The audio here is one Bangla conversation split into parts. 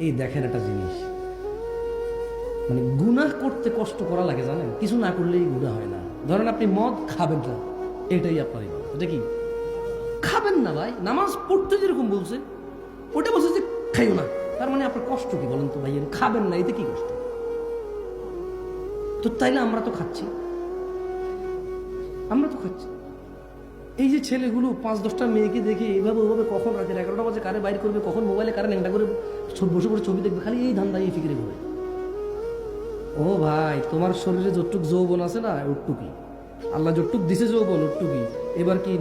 এই দেখেন একটা জিনিস, মানে গুনাহ করতে কষ্ট করা লাগে জানেন, কিছু না করলেই গুনাহ হয় না। ধরেন আপনি মদ খাবেন না, এটাই আপনার ইবাদত। এটা কি খাবেন না ভাই? নামাজ পড়তে যেরকম বলছে ওটা বলছে যে খাইও না, তার মানে আপনার কষ্ট কি বলেন তো ভাই? খাবেন না, এতে কি কষ্ট? তো তাইলে আমরা তো খাচ্ছি, আমরা তো খাচ্ছি। এই যে ছেলেগুলো 5-10টা মেয়েকে দেখে এইভাবে ওভাবে, কখন রাতের 11টা বাজে কারে বাইর করবে, কখন মোবাইলে কারে ন্যাংটা করে বসে বসে ছবি দেখবে, খালি এই ধান্দা, এই ফিকিরে ঘুরে। ও ভাই, তোমার শরীরে যতটুক যৌবন আছে না, ওটুকুই আল্লাহ যতটুক দিছে যৌবন, ওটুকুই। এবার কি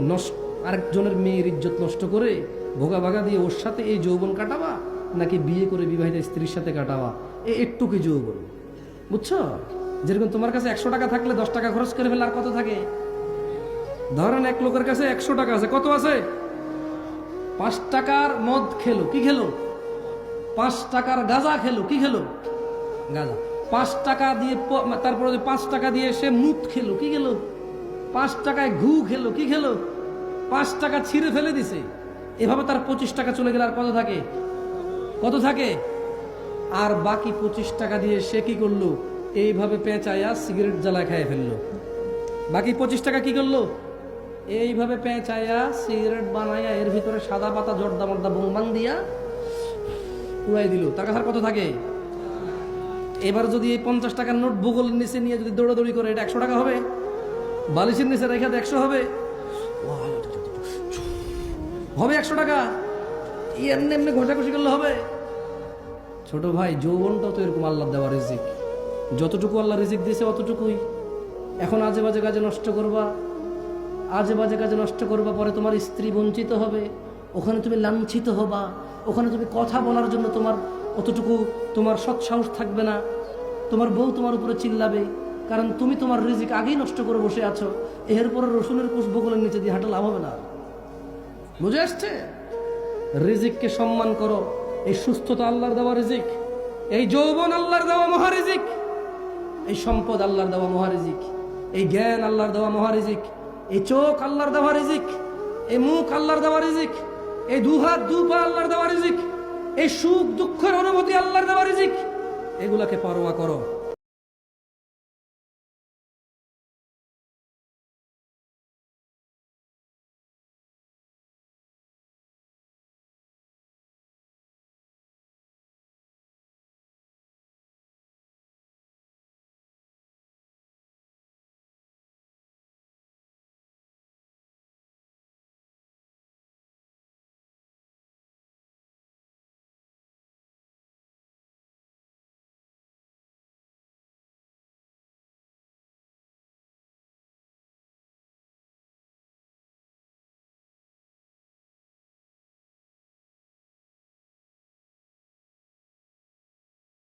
আরেকজনের মেয়ের ইজ্জত নষ্ট করে ভোগা ভাগা দিয়ে ওর সাথে এই যৌবন কাটাবা, নাকি বিয়ে করে বিবাহিত স্ত্রীর সাথে কাটাবা? একটুকুই যৌবন, বুঝছো? যেরকম তোমার কাছে 100 টাকা থাকলে 10 টাকা খরচ করে ফেলে, আর কত থাকে? ধরেন এক লোকের কাছে 100 টাকা আছে, কত আছে? 5 টাকার মদ খেলো, কি খেলো? 5 টাকার গাঁজা খেলো, কি খেলো? গাঁজা। 5 টাকা দিয়ে তারপরে 5 টাকা দিয়ে সে মুত খেলো, কি খেলো? 5 টাকায় ঘু খেলো, কি খেলো? 5 টাকা ছিঁড়ে ফেলে দিছে। এভাবে তার 25 টাকা চলে গেলে আর কত থাকে? কত থাকে? আর বাকি 25 টাকা দিয়ে সে কি করলো? এইভাবে পেঁচায়া সিগারেট জ্বালায় খাইয়ে ফেললো। বাকি 25 টাকা কি করলো? এইভাবে পেঁচায়া সিগারেট বানাইয়া এর ভিতরে সাদা পাতা জর্দা মর্দা বোমবাং দিয়া উড়াই দিল। টাকা আর কত থাকে? এবার যদি এই 50 টাকার নোট ভূগোলের নিচে নিয়ে যদি দৌড়াদৌড়ি করে, এটা 100 টাকা হবে? বালিশের নিচে রেখে 100 হবে? হবে 100 টাকা? এমনি এমনি ঘষাঘষি করলে হবে? ছোট ভাই, যৌবনটাও তো এরকম আল্লাহ দেওয়া রিজিক। যতটুকু আল্লাহ রিজিক দিয়েছে অতটুকুই। এখন আজে বাজে কাজে নষ্ট করবা, আজে বাজে কাজে নষ্ট করবা, পরে তোমার স্ত্রী বঞ্চিত হবে, ওখানে তুমি লাঞ্ছিত হবা, ওখানে তুমি কথা বলার জন্য তোমার অতটুকু তোমার সৎসাহস থাকবে না, তোমার বউ তোমার উপরে চিল্লাবে, কারণ তুমি তোমার রিজিক আগেই নষ্ট করে বসে আছো। এরপরে রসুনের কুশ বগলের নিচে দিয়ে হাঁটা লাভ হবে না। বুঝে আসছে? রিজিককে সম্মান করো। এই সুস্থতা আল্লাহর দেওয়া রিজিক, এই যৌবন আল্লাহর দেওয়া মহারিজিক, এই সম্পদ আল্লাহর দেওয়া মহারিজিক, এই জ্ঞান আল্লাহর দেওয়া মহারিজিক, এই চোখ আল্লাহর দেওয়া রিজিক, এই মুখ আল্লাহর দেওয়া রিজিক, এই 2 হাত 2 পা আল্লাহর দেওয়া রিজিক, এই সুখ দুঃখের অনুভূতি আল্লাহর দেওয়া রিজিক। এগুলাকে পরোয়া করো।